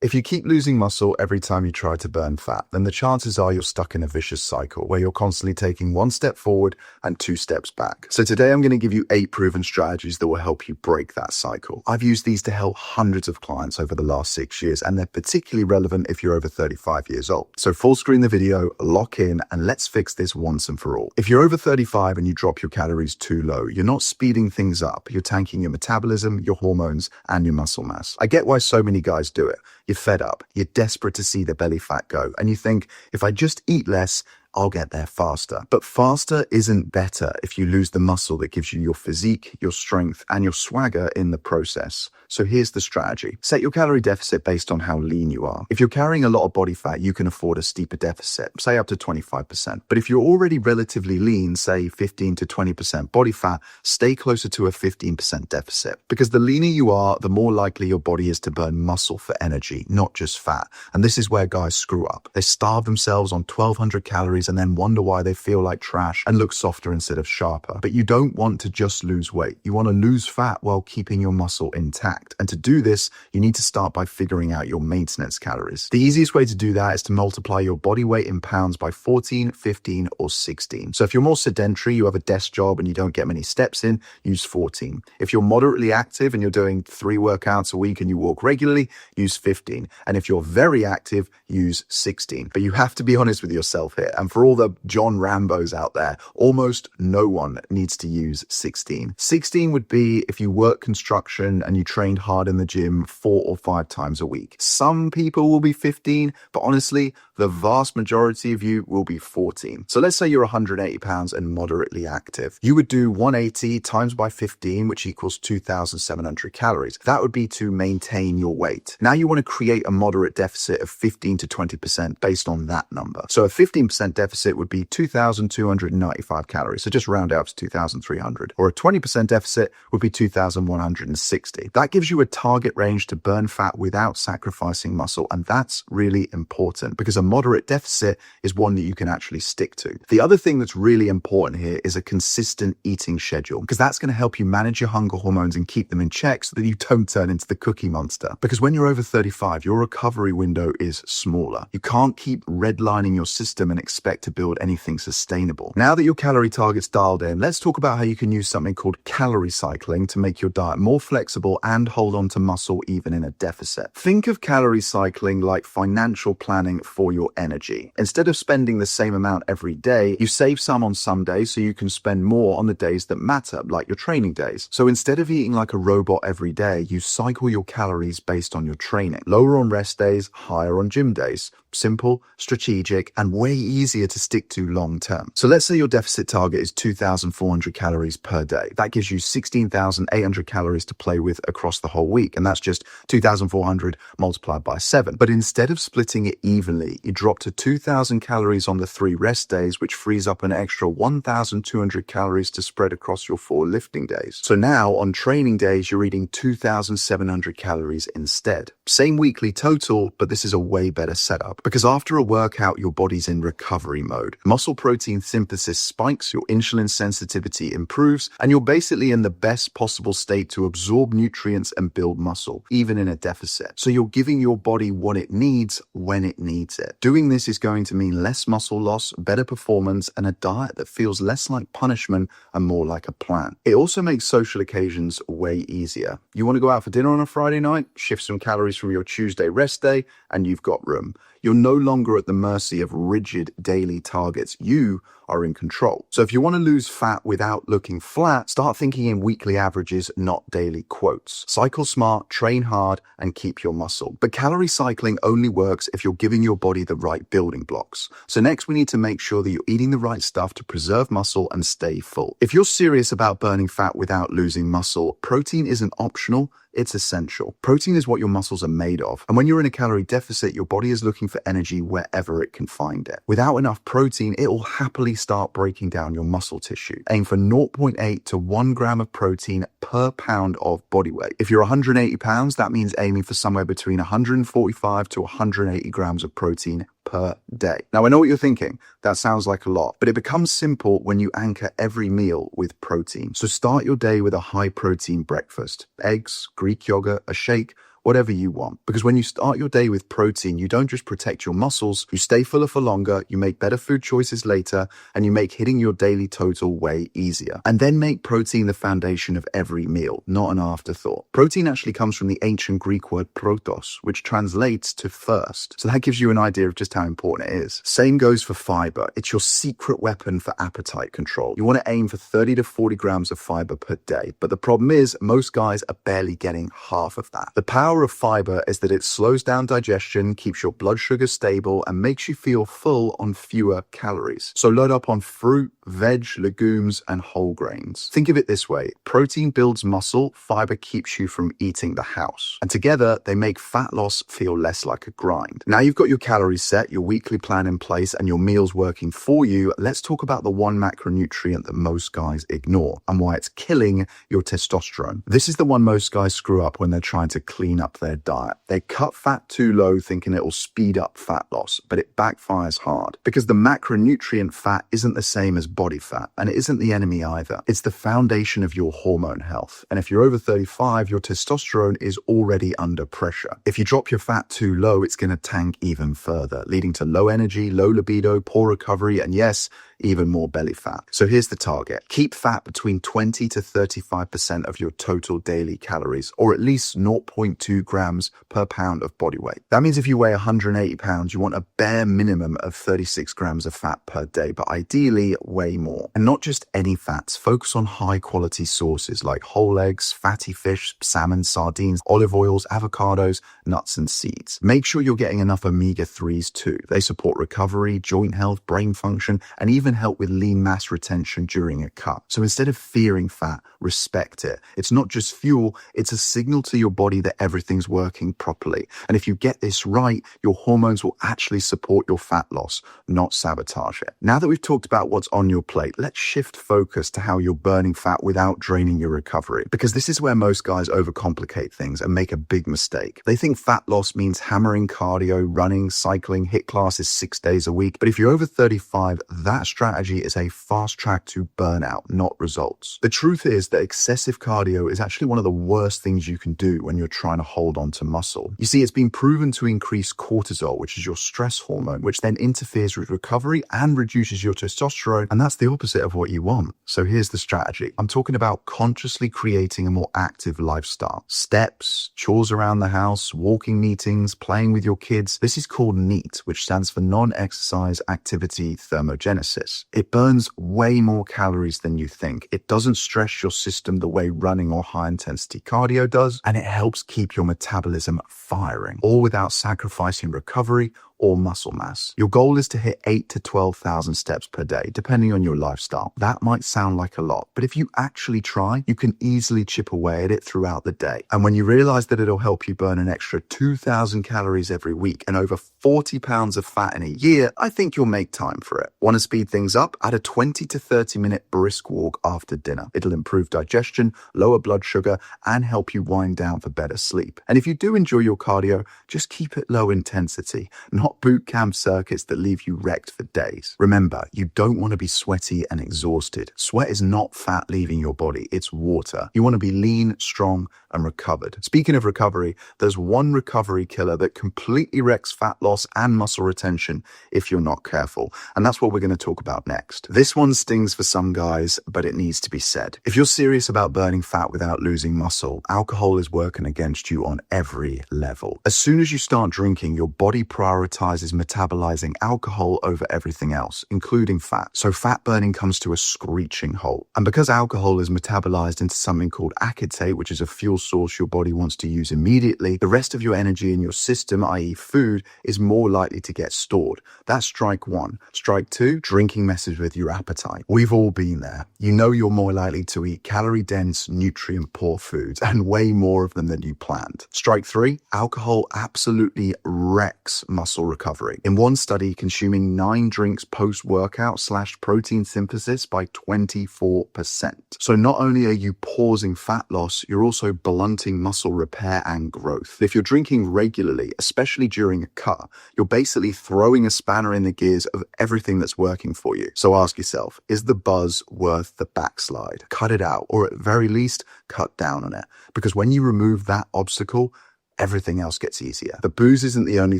If you keep losing muscle every time you try to burn fat, then the chances are you're stuck in a vicious cycle where you're constantly taking one step forward and two steps back. So today I'm going to give you 8 proven strategies that will help you break that cycle. I've used these to help hundreds of clients over the last 6 years, and they're particularly relevant if you're over 35 years old. So full screen the video, lock in, and let's fix this once and for all. If you're over 35 and you drop your calories too low, you're not speeding things up. You're tanking your metabolism, your hormones, and your muscle mass. I get why so many guys do it. You're fed up, you're desperate to see the belly fat go, and you think, if I just eat less, I'll get there faster. But faster isn't better if you lose the muscle that gives you your physique, your strength, and your swagger in the process. So here's the strategy. Set your calorie deficit based on how lean you are. If you're carrying a lot of body fat, you can afford a steeper deficit, say up to 25%. But if you're already relatively lean, say 15 to 20% body fat, stay closer to a 15% deficit. Because the leaner you are, the more likely your body is to burn muscle for energy, not just fat. And this is where guys screw up. They starve themselves on 1,200 calories and then wonder why they feel like trash and look softer instead of sharper. But you don't want to just lose weight. You want to lose fat while keeping your muscle intact. And to do this, you need to start by figuring out your maintenance calories. The easiest way to do that is to multiply your body weight in pounds by 14, 15, or 16. So if you're more sedentary, you have a desk job and you don't get many steps in, use 14. If you're moderately active and you're doing 3 workouts a week and you walk regularly, use 15. And if you're very active, use 16. But you have to be honest with yourself here. And for all the John Rambos out there, almost no one needs to use 16. 16 would be if you work construction and you trained hard in the gym 4 or 5 times a week. Some people will be 15, but honestly, the vast majority of you will be 14. So let's say you're 180 pounds and moderately active. You would do 180 times by 15, which equals 2,700 calories. That would be to maintain your weight. Now you want to create a moderate deficit of 15 to 20% based on that number. So a 15% deficit would be 2,295 calories. So just round out to 2,300. Or a 20% deficit would be 2,160. That gives you a target range to burn fat without sacrificing muscle. And that's really important because a moderate deficit is one that you can actually stick to. The other thing that's really important here is a consistent eating schedule, because that's going to help you manage your hunger hormones and keep them in check so that you don't turn into the cookie monster. Because when you're over 35, your recovery window is smaller. You can't keep redlining your system and expect to build anything sustainable. Now that your calorie target's dialed in, let's talk about how you can use something called calorie cycling to make your diet more flexible and hold on to muscle even in a deficit. Think of calorie cycling like financial planning for your energy. Instead of spending the same amount every day, you save some on some days so you can spend more on the days that matter, like your training days. So instead of eating like a robot every day, you cycle your calories based on your training. Lower on rest days, higher on gym days. Simple, strategic, and way easier to stick to long term. So let's say your deficit target is 2,400 calories per day. That gives you 16,800 calories to play with across the whole week. And that's just 2,400 multiplied by 7. But instead of splitting it evenly, you drop to 2,000 calories on the 3 rest days, which frees up an extra 1,200 calories to spread across your 4 lifting days. So now on training days, you're eating 2,700 calories instead. Same weekly total, but this is a way better setup. Because after a workout, your body's in recovery mode. Muscle protein synthesis spikes, your insulin sensitivity improves, and you're basically in the best possible state to absorb nutrients and build muscle, even in a deficit. So you're giving your body what it needs when it needs it. Doing this is going to mean less muscle loss, better performance, and a diet that feels less like punishment and more like a plan. It also makes social occasions way easier. You want to go out for dinner on a Friday night? Shift some calories from your Tuesday rest day, and you've got room. You're no longer at the mercy of rigid daily targets. You are in control. So if you want to lose fat without looking flat, start thinking in weekly averages, not daily quotes. Cycle smart, train hard, and keep your muscle. But calorie cycling only works if you're giving your body the right building blocks. So next we need to make sure that you're eating the right stuff to preserve muscle and stay full. If you're serious about burning fat without losing muscle, protein isn't optional. It's essential. Protein is what your muscles are made of. And when you're in a calorie deficit, your body is looking for energy wherever it can find it. Without enough protein, it will happily start breaking down your muscle tissue. Aim for 0.8 to 1 gram of protein per pound of body weight. If you're 180 pounds, that means aiming for somewhere between 145 to 180 grams of protein per day. Now, I know what you're thinking. That sounds like a lot, but it becomes simple when you anchor every meal with protein. So start your day with a high protein breakfast. Eggs, Greek yogurt, a shake, whatever you want. Because when you start your day with protein, you don't just protect your muscles, you stay fuller for longer, you make better food choices later, and you make hitting your daily total way easier. And then make protein the foundation of every meal, not an afterthought. Protein actually comes from the ancient Greek word protos, which translates to first. So that gives you an idea of just how important it is. Same goes for fiber. It's your secret weapon for appetite control. You want to aim for 30 to 40 grams of fiber per day. But the problem is most guys are barely getting half of that. The power of fiber is that it slows down digestion, keeps your blood sugar stable, and makes you feel full on fewer calories. So load up on fruit, veg, legumes, and whole grains. Think of it this way. Protein builds muscle, fiber keeps you from eating the house. And together, they make fat loss feel less like a grind. Now you've got your calories set, your weekly plan in place, and your meals working for you. Let's talk about the one macronutrient that most guys ignore and why it's killing your testosterone. This is the one most guys screw up when they're trying to clean up their diet. They cut fat too low thinking it will speed up fat loss, but it backfires hard because the macronutrient fat isn't the same as body fat, and it isn't the enemy either. It's the foundation of your hormone health. And if you're over 35, your testosterone is already under pressure. If you drop your fat too low, it's going to tank even further, leading to low energy, low libido, poor recovery, and yes, even more belly fat. So here's the target. Keep fat between 20 to 35% of your total daily calories, or at least 0.2 grams per pound of body weight. That means if you weigh 180 pounds, you want a bare minimum of 36 grams of fat per day, but ideally way more. And not just any fats. Focus on high quality sources like whole eggs, fatty fish, salmon, sardines, olive oils, avocados, nuts, and seeds. Make sure you're getting enough omega-3s too. They support recovery, joint health, brain function, and even help with lean mass retention during a cut. So instead of fearing fat, respect it. It's not just fuel, it's a signal to your body that everything's working properly. And if you get this right, your hormones will actually support your fat loss, not sabotage it. Now that we've talked about what's on your plate, let's shift focus to how you're burning fat without draining your recovery. Because this is where most guys overcomplicate things and make a big mistake. They think fat loss means hammering cardio, running, cycling, HIIT classes 6 days a week. But if you're over 35, that strategy is a fast track to burnout, not results. The truth is that excessive cardio is actually one of the worst things you can do when you're trying to hold on to muscle. You see, it's been proven to increase cortisol, which is your stress hormone, which then interferes with recovery and reduces your testosterone, and that's the opposite of what you want. So here's the strategy. I'm talking about consciously creating a more active lifestyle. Steps, chores around the house, walking meetings, playing with your kids. This is called NEAT, which stands for non-exercise activity thermogenesis. It burns way more calories than you think. It doesn't stress your system the way running or high intensity cardio does, and it helps keep your metabolism firing, all without sacrificing recovery or muscle mass. Your goal is to hit 8 to 12,000 steps per day, depending on your lifestyle. That might sound like a lot, but if you actually try, you can easily chip away at it throughout the day. And when you realize that it'll help you burn an extra 2,000 calories every week and over 40 pounds of fat in a year, I think you'll make time for it. Want to speed things up? Add a 20 to 30 minute brisk walk after dinner. It'll improve digestion, lower blood sugar, and help you wind down for better sleep. And if you do enjoy your cardio, just keep it low intensity, not boot camp circuits that leave you wrecked for days. Remember, you don't want to be sweaty and exhausted. Sweat is not fat leaving your body, it's water. You want to be lean, strong, and recovered. Speaking of recovery, there's one recovery killer that completely wrecks fat loss and muscle retention if you're not careful. And that's what we're going to talk about next. This one stings for some guys, but it needs to be said. If you're serious about burning fat without losing muscle, alcohol is working against you on every level. As soon as you start drinking, your body prioritizes metabolizing alcohol over everything else, including fat. So fat burning comes to a screeching halt. And because alcohol is metabolized into something called acetate, which is a fuel source your body wants to use immediately, the rest of your energy in your system, i.e. food, is more likely to get stored. That's strike one. Strike two, drinking messes with your appetite. We've all been there. You know you're more likely to eat calorie-dense, nutrient-poor foods, and way more of them than you planned. Strike three, alcohol absolutely wrecks muscle recovery. In one study, consuming 9 drinks post-workout slashed protein synthesis by 24%. So not only are you pausing fat loss, you're also blunting muscle repair and growth. If you're drinking regularly, especially during a cut, you're basically throwing a spanner in the gears of everything that's working for you. So ask yourself, is the buzz worth the backslide? Cut it out, or at very least, cut down on it. Because when you remove that obstacle, everything else gets easier. But booze isn't the only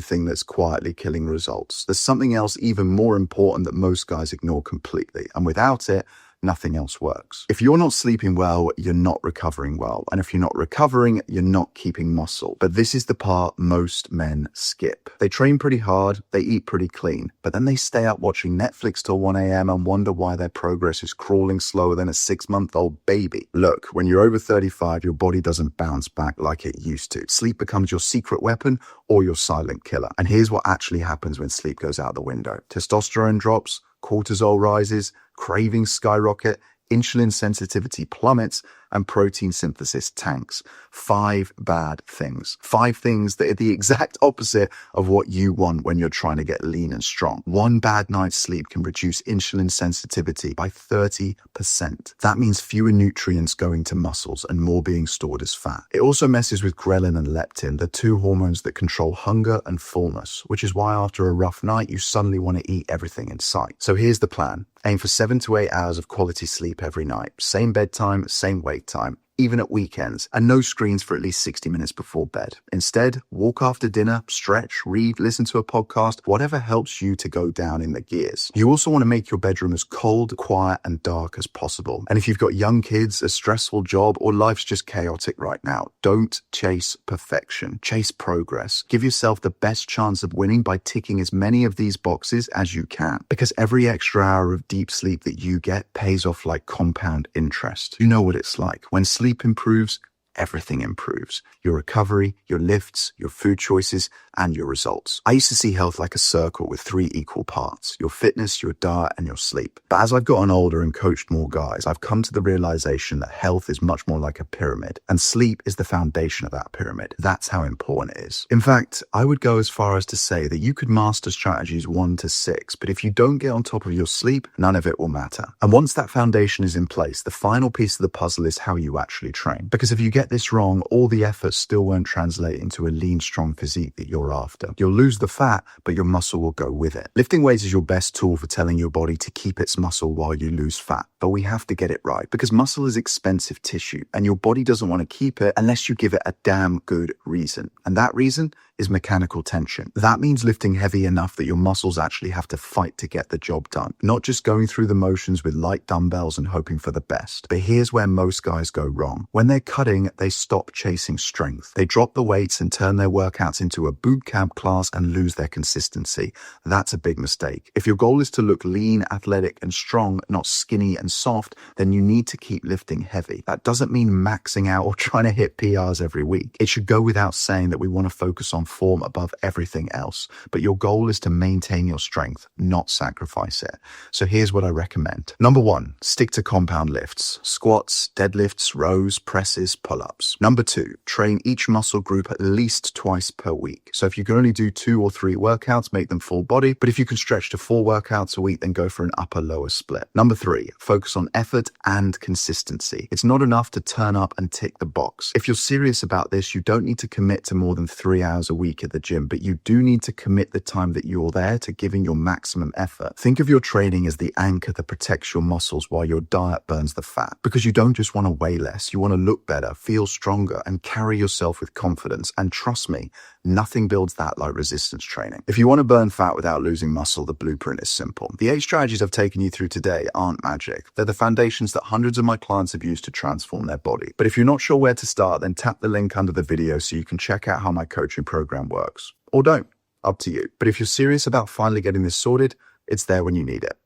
thing that's quietly killing results. There's something else even more important that most guys ignore completely, and without it, nothing else works. If you're not sleeping well, you're not recovering well. And if you're not recovering, you're not keeping muscle. But this is the part most men skip. They train pretty hard, they eat pretty clean, but then they stay up watching Netflix till 1 a.m. and wonder why their progress is crawling slower than a 6-month-old baby. Look, when you're over 35, your body doesn't bounce back like it used to. Sleep becomes your secret weapon or your silent killer. And here's what actually happens when sleep goes out the window. Testosterone drops, cortisol rises, cravings skyrocket, insulin sensitivity plummets, and protein synthesis tanks. 5 bad things. 5 things that are the exact opposite of what you want when you're trying to get lean and strong. 1 bad night's sleep can reduce insulin sensitivity by 30%. That means fewer nutrients going to muscles and more being stored as fat. It also messes with ghrelin and leptin, the 2 hormones that control hunger and fullness, which is why after a rough night, you suddenly want to eat everything in sight. So here's the plan. Aim for 7 to 8 hours of quality sleep every night. Same bedtime, same wake time, even at weekends, and no screens for at least 60 minutes before bed. Instead, walk after dinner, stretch, read, listen to a podcast, whatever helps you to go down in the gears. You also want to make your bedroom as cold, quiet, and dark as possible. And if you've got young kids, a stressful job, or life's just chaotic right now, don't chase perfection. Chase progress. Give yourself the best chance of winning by ticking as many of these boxes as you can. Because every extra hour of deep sleep that you get pays off like compound interest. You know what it's like. When sleep improves, everything improves. Your recovery, your lifts, your food choices, and your results. I used to see health like a circle with 3 equal parts: your fitness, your diet, and your sleep. But as I've gotten older and coached more guys, I've come to the realization that health is much more like a pyramid, and sleep is the foundation of that pyramid. That's how important it is. In fact, I would go as far as to say that you could master strategies 1 to 6, but if you don't get on top of your sleep, none of it will matter. And once that foundation is in place, the final piece of the puzzle is how you actually train. Because if you get this wrong, all the effort still won't translate into a lean, strong physique that you're after. You'll lose the fat, but your muscle will go with it. Lifting weights is your best tool for telling your body to keep its muscle while you lose fat. But we have to get it right, because muscle is expensive tissue, and your body doesn't want to keep it unless you give it a damn good reason. And that reason is mechanical tension. That means lifting heavy enough that your muscles actually have to fight to get the job done, not just going through the motions with light dumbbells and hoping for the best. But here's where most guys go wrong. When they're cutting, they stop chasing strength. They drop the weights and turn their workouts into a boot camp class and lose their consistency. That's a big mistake. If your goal is to look lean, athletic, and strong, not skinny and soft, then you need to keep lifting heavy. That doesn't mean maxing out or trying to hit PRs every week. It should go without saying that we want to focus on form above everything else, but your goal is to maintain your strength, not sacrifice it. So here's what I recommend. Number 1, stick to compound lifts: squats, deadlifts, rows, presses, pull-ups. Number 2, train each muscle group at least twice per week. So if you can only do 2 or 3 workouts, make them full body, but if you can stretch to 4 workouts a week, then go for an upper-lower split. Number 3, focus on effort and consistency. It's not enough to turn up and tick the box. If you're serious about this, you don't need to commit to more than 3 hours a week at the gym, but you do need to commit the time that you're there to giving your maximum effort. Think of your training as the anchor that protects your muscles while your diet burns the fat, because you don't just want to weigh less, you want to look better, feel stronger, and carry yourself with confidence. And trust me, nothing builds that like resistance training. If you want to burn fat without losing muscle, the blueprint is simple. The 8 strategies I've taken you through today aren't magic. They're the foundations that hundreds of my clients have used to transform their body. But if you're not sure where to start, then tap the link under the video so you can check out how my coaching program works. Or don't. Up to you. But if you're serious about finally getting this sorted, it's there when you need it.